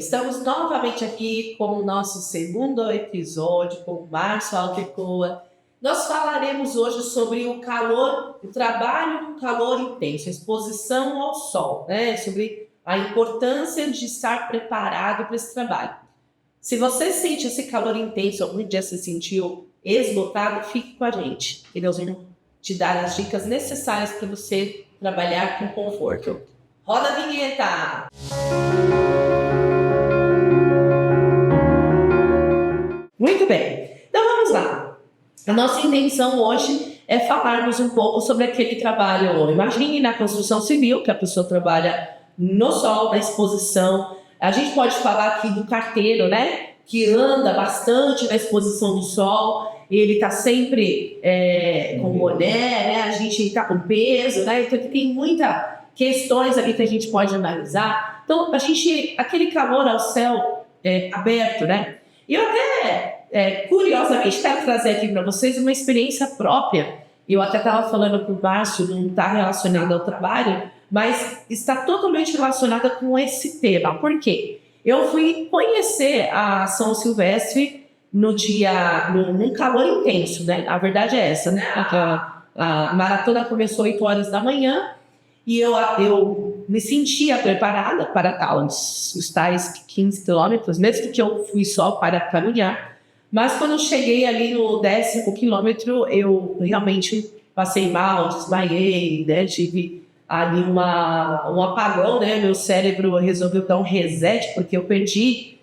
estamos novamente aqui com o nosso segundo episódio com o Márcio Altecoa. Nós falaremos hoje sobre o calor, o trabalho no calor intenso, a exposição ao sol, né? Sobre a importância de estar preparado para esse trabalho. Se você sente esse calor intenso, algum dia se sentiu esgotado, fique com a gente. E nós vamos te dar as dicas necessárias para você trabalhar com conforto. Roda a vinheta! Muito bem, então vamos lá. A nossa intenção hoje é falarmos um pouco sobre aquele trabalho. Imagine na construção civil, que a pessoa trabalha no sol, na exposição. A gente pode falar aqui do carteiro, né? Que anda bastante na exposição do sol. Ele está sempre com boné, né? A gente está com peso, né? Então tem muitas questões ali que a gente pode analisar. Então, aquele calor ao céu aberto, né? E eu até, curiosamente, quero trazer aqui para vocês uma experiência própria. Eu até estava falando para o Márcio, não está relacionado ao trabalho, mas está totalmente relacionada com esse tema. Por quê? Eu fui conhecer a São Silvestre num calor intenso, né? A verdade é essa, né? A maratona começou às 8 horas da manhã e eu me sentia preparada para os tais 15 quilômetros, mesmo que eu fui só para caminhar. Mas quando eu cheguei ali no 10º quilômetro, eu realmente passei mal, desmaiei, né? Tive ali um apagão, né? Meu cérebro resolveu dar um reset, porque eu perdi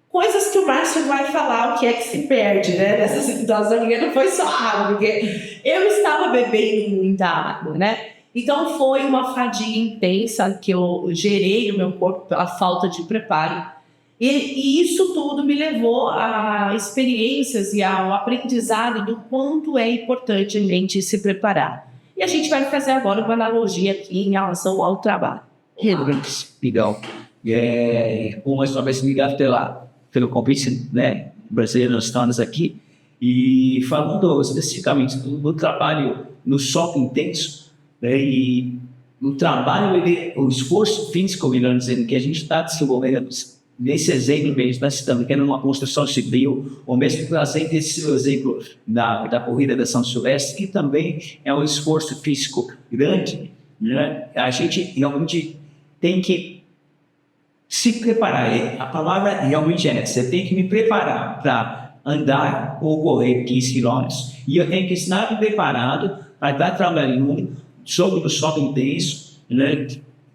coisas que o Márcio vai falar, o que é que se perde, né? Nessa situação, porque não foi só água, porque eu estava bebendo muita água, né? Então foi uma fadiga intensa que eu gerei no meu corpo pela falta de preparo. E isso tudo me levou a experiências e ao aprendizado do quanto é importante a gente se preparar. E a gente vai fazer agora uma analogia aqui em relação ao trabalho. Legal. Mais uma vez, obrigado pelo convite, né, brasileiro, nós estamos aqui. E falando especificamente do trabalho no sol intenso, né, e o trabalho, o esforço físico, melhor dizendo, que a gente está desenvolvendo nesse exemplo mesmo, nós estamos vendo uma construção civil, ou mesmo trazendo esse exemplo da corrida da São Silvestre, que também é um esforço físico grande, né? A gente realmente tem que se preparar. A palavra realmente é essa: você tem que me preparar para andar ou correr 15 quilômetros, e eu tenho que estar preparado para estar trabalhando sobre o sol intenso, né?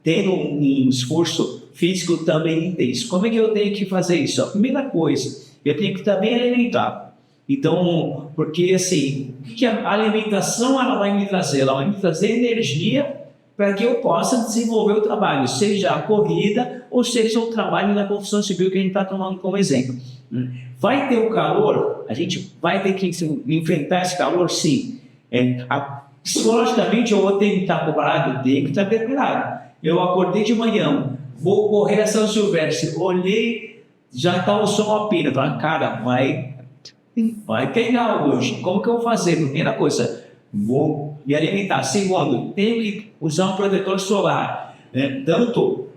Tendo um esforço físico também intenso. Como é que eu tenho que fazer isso? A primeira coisa, eu tenho que também alimentar. Então, porque assim, o que a alimentação ela vai me trazer? Ela vai me trazer energia para que eu possa desenvolver o trabalho, seja a corrida ou seja o trabalho na construção civil que a gente está tomando como exemplo. Vai ter o calor, a gente vai ter que enfrentar esse calor, sim. Psicologicamente eu vou ter que estar preparado, eu tenho que estar preparado. Eu acordei de manhã, vou correr a São Silvestre, olhei, já está o sol a pina, falei, cara, vai pegar hoje, como que eu vou fazer? Primeira coisa, vou me alimentar. Segundo, tenho que usar um protetor solar, né? Tanto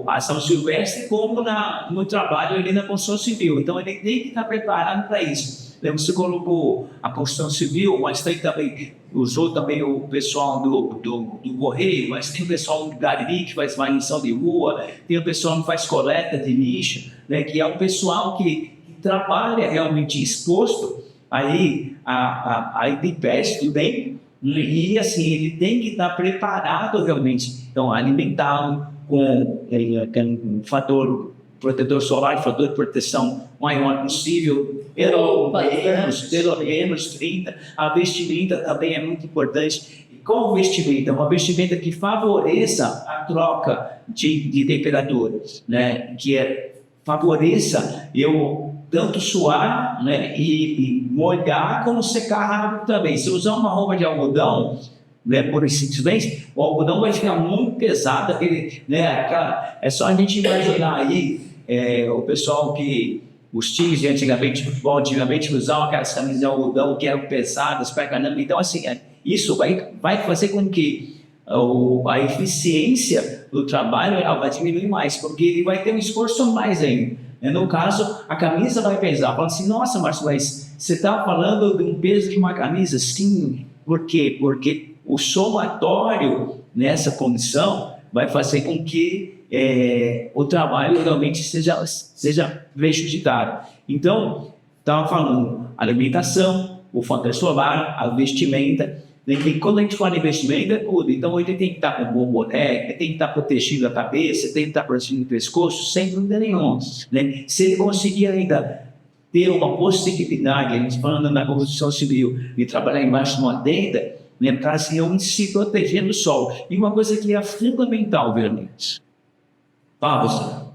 a São Silvestre como no trabalho ali na construção civil. Então ele tem que estar preparado para isso. Você colocou a construção civil, mas tem também, usou também o pessoal do correio, mas tem o pessoal do Gariri que faz varrição de rua, tem o pessoal que faz coleta de lixo, né, que é um pessoal que trabalha realmente exposto aí a intempéries também, e assim, ele tem que estar preparado realmente, então alimentá-lo com um fator protetor solar, fator de proteção maior possível, pelo menos 30. A vestimenta também é muito importante. Qual vestimenta? Uma vestimenta que favoreça a troca de temperaturas, né? Que favoreça eu tanto suar, né, e molhar como secar rápido também. Se eu usar uma roupa de algodão, né, por simplesmente, o algodão vai ficar muito pesado, é só a gente imaginar aí o pessoal os times de antigamente, futebol, antigamente usavam aquelas camisas de algodão que eram pesadas para caramba. Então, assim, isso vai fazer com que a eficiência do trabalho ela vai diminuir mais, porque ele vai ter um esforço a mais ainda. No caso, a camisa vai pesar. Fala assim, nossa, Márcio, mas você está falando de um peso de uma camisa? Sim, por quê? Porque o somatório nessa condição vai fazer com que o trabalho realmente seja prejudicado. Então, estava falando alimentação, o fator solar, a vestimenta. E quando a gente fala em investimento, é tudo. Então, ele tem que estar com um bom boné, tem que estar protegendo a cabeça, tem que estar protegendo o pescoço, sem dúvida nenhuma. Né? Se ele conseguir ainda ter uma possibilidade, a gente falando na construção civil, de trabalhar embaixo de uma tenda, né, para assim, se proteger do sol. E uma coisa que é fundamental, realmente. Pausa.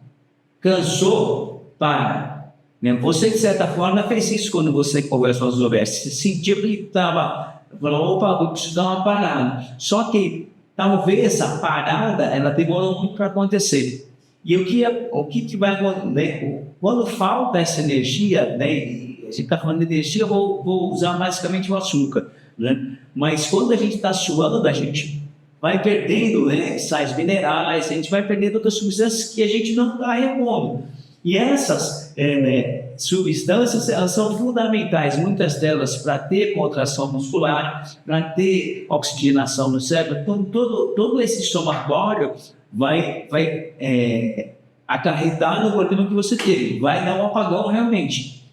Cansou? Para. Né? Você, de certa forma, fez isso quando você conversou com os OBS. Você sentiu que estava... Falou, opa, vou precisar dar uma parada. Só que talvez essa parada ela demorou muito para acontecer. E o que vai acontecer? Quando falta essa energia, né, a gente está falando de energia, eu vou usar basicamente o açúcar. Né? Mas quando a gente está suando, a gente vai perdendo, né, sais minerais, a gente vai perdendo outras substâncias que a gente não está repondo. E essas substâncias, elas são fundamentais, muitas delas para ter contração muscular, para ter oxigenação no cérebro. Então, todo esse somatório vai acarretar no problema que você teve, vai dar um apagão realmente.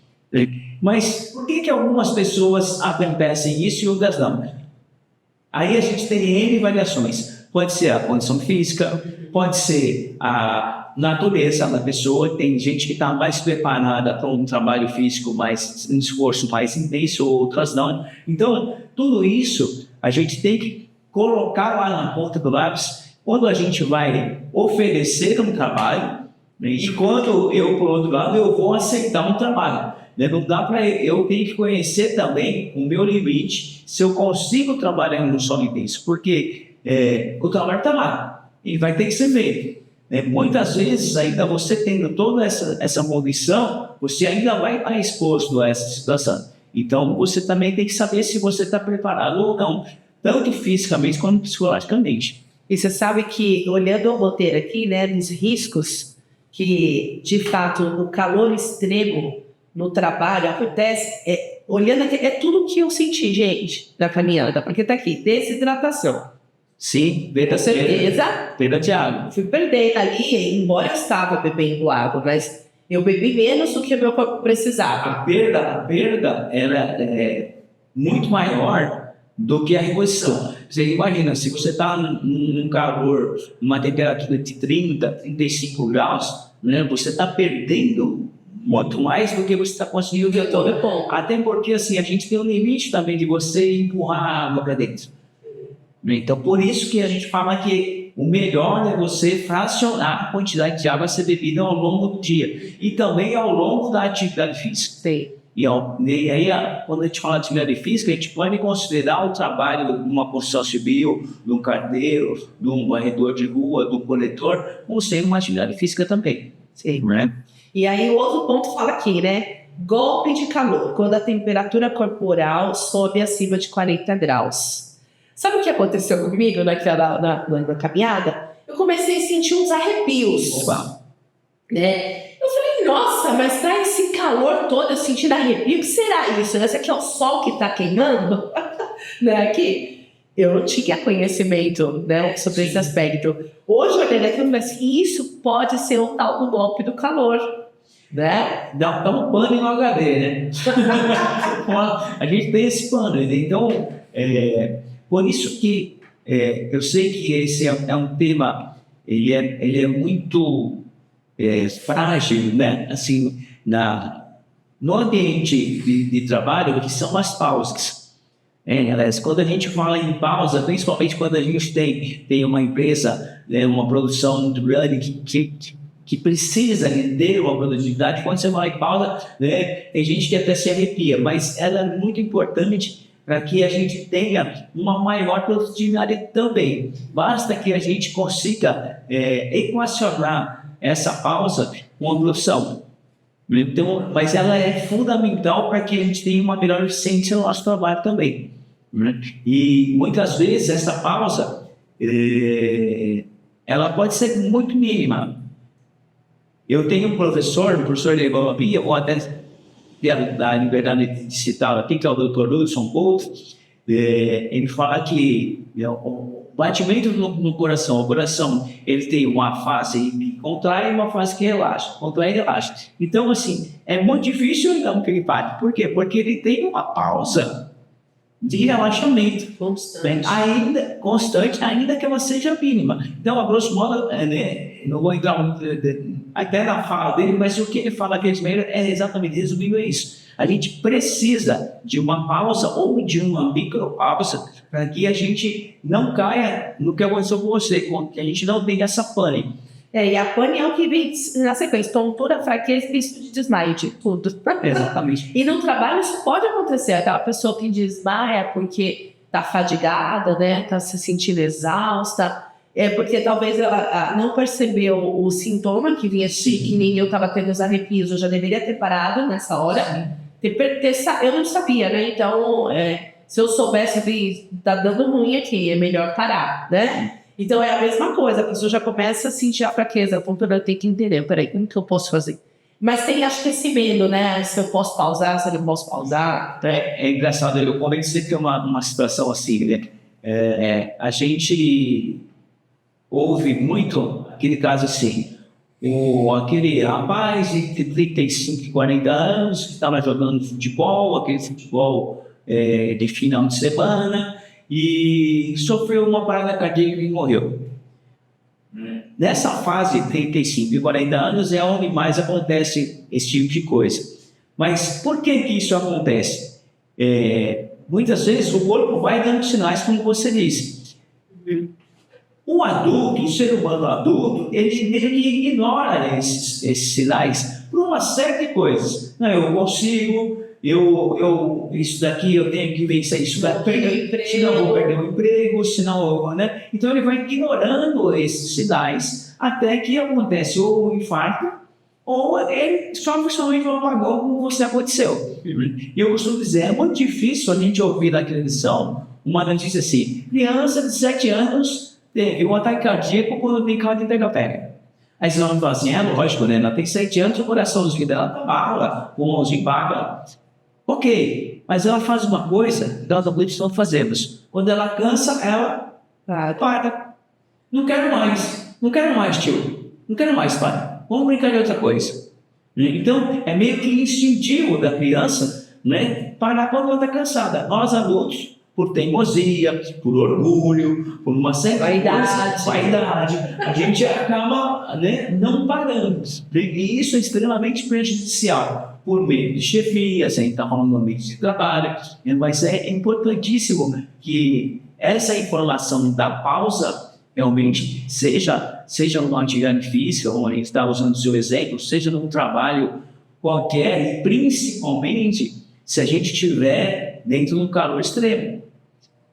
Mas por que algumas pessoas acontecem isso e outras não? Aí a gente tem N variações. Pode ser a condição física, pode ser a natureza da pessoa. Tem gente que está mais preparada para um trabalho físico, um esforço mais intenso, outras não. Então, tudo isso a gente tem que colocar lá na ponta do lápis quando a gente vai oferecer um trabalho, né, e quando eu, por outro lado, eu vou aceitar um trabalho. Não dá para eu tenho que conhecer também o meu limite, se eu consigo trabalhar em um solo intenso, porque o trabalho está lá e vai ter que ser feito. Muitas vezes, ainda você tendo toda essa condição, você ainda vai estar exposto a essa situação. Então, você também tem que saber se você está preparado ou não, tanto fisicamente quanto psicologicamente. E você sabe que, olhando o roteiro aqui, né, nos riscos, que, de fato, no calor extremo, no trabalho, acontece, olhando aqui, é tudo que eu senti, gente, da caminhada, porque está aqui, desidratação. Sim, com certeza. Perda de água. Fui perdendo ali, embora eu estava bebendo água, mas eu bebi menos do que o meu corpo precisava. A perda ela é muito maior do que a reposição. Você imagina, se você está num calor, numa temperatura de 30, 35 graus, né, você está perdendo muito mais do que você está conseguindo ver todo. Até porque assim, a gente tem um limite também de você empurrar a água para dentro. Então, por isso que a gente fala que o melhor é você fracionar a quantidade de água a ser bebida ao longo do dia e também ao longo da atividade física. Sim. E aí, quando a gente fala de atividade física, a gente pode considerar o trabalho de uma construção civil, de um carteiro, de um varredor de rua, de um coletor, como sendo uma atividade física também. Sim. Né? E aí o outro ponto fala aqui, né? Golpe de calor, quando a temperatura corporal sobe acima de 40 graus. Sabe o que aconteceu comigo na caminhada? Eu comecei a sentir uns arrepios. Opa. Né? Eu falei, nossa, mas tá esse calor todo, eu sentindo arrepio, o que será isso? Esse aqui é o sol que tá queimando? Né? Aqui, eu não tinha conhecimento, né, sobre esse aspecto. Hoje, olhando aqui, eu falei assim, isso pode ser um tal do golpe do calor. Né? Dá um pano no HD, né? A gente tem esse pano, né? Então, por isso que eu sei que esse é um tema, ele é muito frágil, né? Assim, no ambiente de trabalho, que são as pausas. Quando a gente fala em pausa, principalmente quando a gente tem uma empresa, né, uma produção muito grande que precisa ter uma produtividade, quando você vai em pausa, né, tem gente que até se arrepia, mas ela é muito importante para que a gente tenha uma maior produtividade também. Basta que a gente consiga equacionar essa pausa com a produção. Então, mas ela é fundamental para que a gente tenha uma melhor eficiência no nosso trabalho também. Né? E muitas vezes essa pausa ela pode ser muito mínima. Eu tenho um professor, o professor de economia, ou até da liberdade de citar aqui, que é o Dr. Hudson Bolt, ele fala que o batimento no coração, o coração, ele tem uma fase que contrai e uma fase que relaxa, contrai e relaxa. Então, assim, é muito difícil então que ele bate. Por quê? Porque ele tem uma pausa de relaxamento constante, ainda que ela seja mínima. Então, a grosso modo, não vou entrar muito até na fala dele, mas o que ele fala aqui é exatamente resumindo isso. A gente precisa de uma pausa ou de uma micropausa para que a gente não caia no que aconteceu com você, que a gente não tenha essa pane. E a pane é o que vem na sequência, tontura, fraqueza e risco de desmaio, de tudo. Exatamente. E no trabalho isso pode acontecer, aquela pessoa que desmaia porque está fadigada, né, está se sentindo exausta, porque talvez ela não percebeu o sintoma que vinha que nem eu estava tendo os arrepios, eu já deveria ter parado nessa hora. Eu não sabia, né? Então, se eu soubesse que tá dando ruim aqui, é melhor parar, né? Então, é a mesma coisa, a pessoa já começa a sentir a fraqueza, a ponto de eu ter que entender, peraí, como que eu posso fazer? Mas tem, acho que esse medo, né? Se eu posso pausar, se eu não posso pausar. É engraçado, eu comecei a ter uma situação assim, né? A gente ouve muito aquele caso assim, aquele rapaz de 35, 40 anos que estava jogando futebol, aquele futebol de final de semana, e sofreu uma parada cardíaca e morreu. Nessa fase, 35 e 40 anos, é onde mais acontece esse tipo de coisa. Mas por que isso acontece? Muitas vezes o corpo vai dando sinais, como você disse. O adulto, o ser humano adulto, ele ignora esses sinais por uma série de coisas. Não, eu consigo, isso daqui eu tenho que vencer isso daqui, senão eu vou perder o emprego, senão, né? Então ele vai ignorando esses sinais até que acontece ou um infarto ou ele sofre somente um apagão como você aconteceu. E eu costumo dizer, é muito difícil a gente ouvir na televisão uma notícia assim, criança de 7 anos teve um ataque cardíaco quando tem caldo de pega-pega. Aí você não fala assim, lógico, né? Ela tem 7 anos, o coraçãozinho dela tá bala, o mãozinho paga. Ok, mas ela faz uma coisa que nós adultos não fazemos. Quando ela cansa, ela para. Não quero mais, tio. Não quero mais, pai. Vamos brincar de outra coisa. Então, é meio que instintivo da criança, né? Parar quando ela está cansada. Nós adultos, por teimosia, por orgulho, por uma certa vaidade, a gente acaba, né, não parando. E isso é extremamente prejudicial, por meio de chefia, sem estar falando no ambiente de trabalho. Mas é importantíssimo que essa informação da pausa realmente seja numa atividade física, como a gente está usando o seu exemplo, seja num trabalho qualquer, e principalmente se a gente estiver dentro de um calor extremo.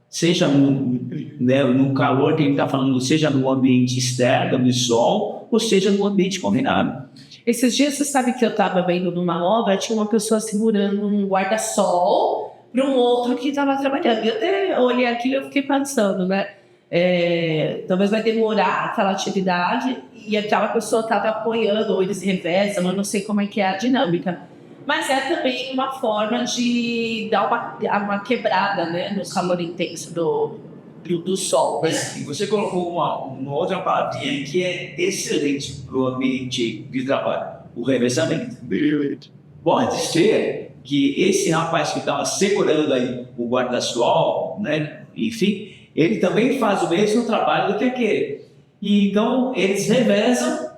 Seja no calor que a gente está falando, seja no ambiente externo, do sol, ou seja no ambiente combinado. Esses dias, você sabe que eu estava vendo numa obra, tinha uma pessoa segurando um guarda-sol para um outro que estava trabalhando. Eu até olhei aquilo e eu fiquei pensando, né? Talvez vai demorar aquela atividade e aquela pessoa estava apoiando, ou eles revezam, eu não sei como é que é a dinâmica. Mas é também uma forma de dar uma quebrada, né, no calor intenso do sol. Mas você colocou uma outra palavrinha que é excelente para o ambiente de trabalho, o revezamento. Pode ser que esse rapaz que estava segurando aí o guarda-sol, né, enfim, ele também faz o mesmo trabalho do que aquele. E então eles revezam,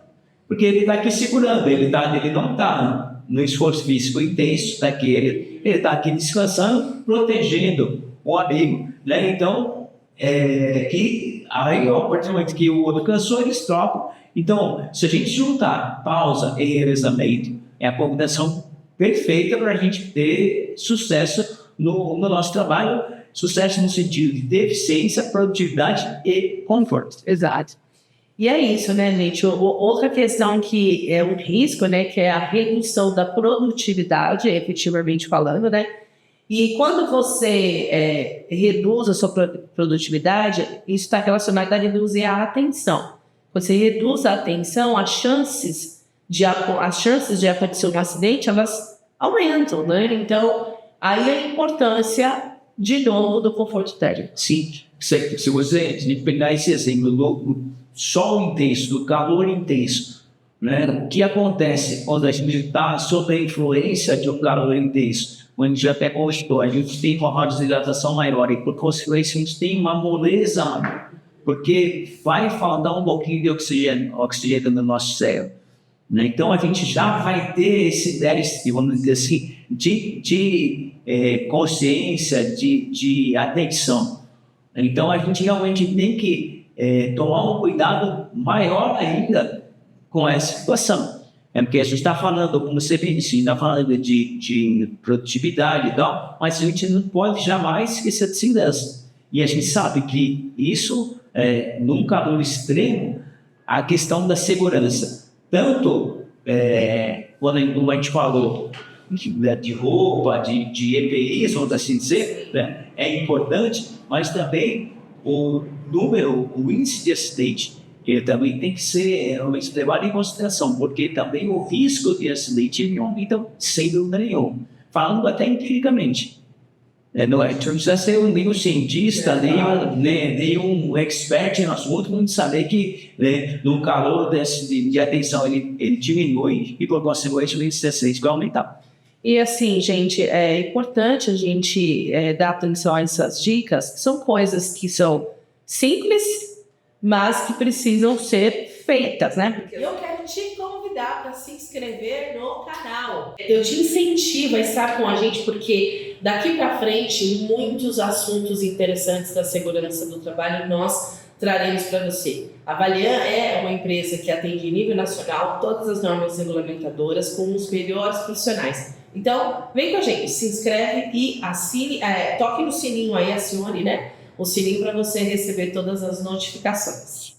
porque ele está aqui segurando, ele não está no esforço físico intenso daquele, ele está aqui descansando, protegendo o amigo, né? Então, aí, a partir do momento que o outro cansou, eles trocam. Então, se a gente juntar pausa e revezamento, é a combinação perfeita para a gente ter sucesso no nosso trabalho, sucesso no sentido de eficiência, produtividade e conforto. Exato. E é isso, né, gente? Outra questão que é um risco, né, que é a redução da produtividade, efetivamente falando, né? E quando você reduz a sua produtividade, isso está relacionado a reduzir a atenção. você reduz a atenção, as chances de acontecer um acidente, elas aumentam, né? Então, aí a importância, de novo, do conforto térmico. Sim, se você pegar esse exemplo do sol intenso, do calor intenso, né? O que acontece quando a gente está sob a influência de um calor intenso? Quando a gente já pegou o estudo, a gente tem uma desidratação maior e, por consequência, a gente tem uma moleza, porque vai faltar um pouquinho de oxigênio no nosso cérebro. Né? Então, a gente já vai ter esse déficit, vamos dizer assim, de consciência, de atenção. Então, a gente realmente tem que tomar um cuidado maior ainda com essa situação. Porque a gente está falando, como você disse, está falando de produtividade e tal, mas a gente não pode jamais esquecer de segurança. E a gente sabe que isso, num calor extremo, a questão da segurança, tanto quando a gente falou de roupa, de EPIs, vamos assim dizer, né, é importante, mas também o índice de acidente, que também tem que ser levado em consideração, porque também o risco de acidente aumenta sem dúvida nenhuma, falando até empiricamente. Não precisa ser nenhum cientista, nenhum expert no assunto, não saber que no calor de atenção ele diminui e, por consequência, o índice de acidente vai aumentar. E assim, gente, é importante a gente dar atenção a essas dicas, que são coisas que são simples, mas que precisam ser feitas, né? Eu quero te convidar para se inscrever no canal. Eu te incentivo a estar com a gente, porque daqui para frente, muitos assuntos interessantes da segurança do trabalho nós traremos para você. A Valian é uma empresa que atende em nível nacional todas as normas regulamentadoras com os melhores profissionais. Então, vem com a gente, se inscreve e assine, toque no sininho aí, acione, né? O sininho para você receber todas as notificações.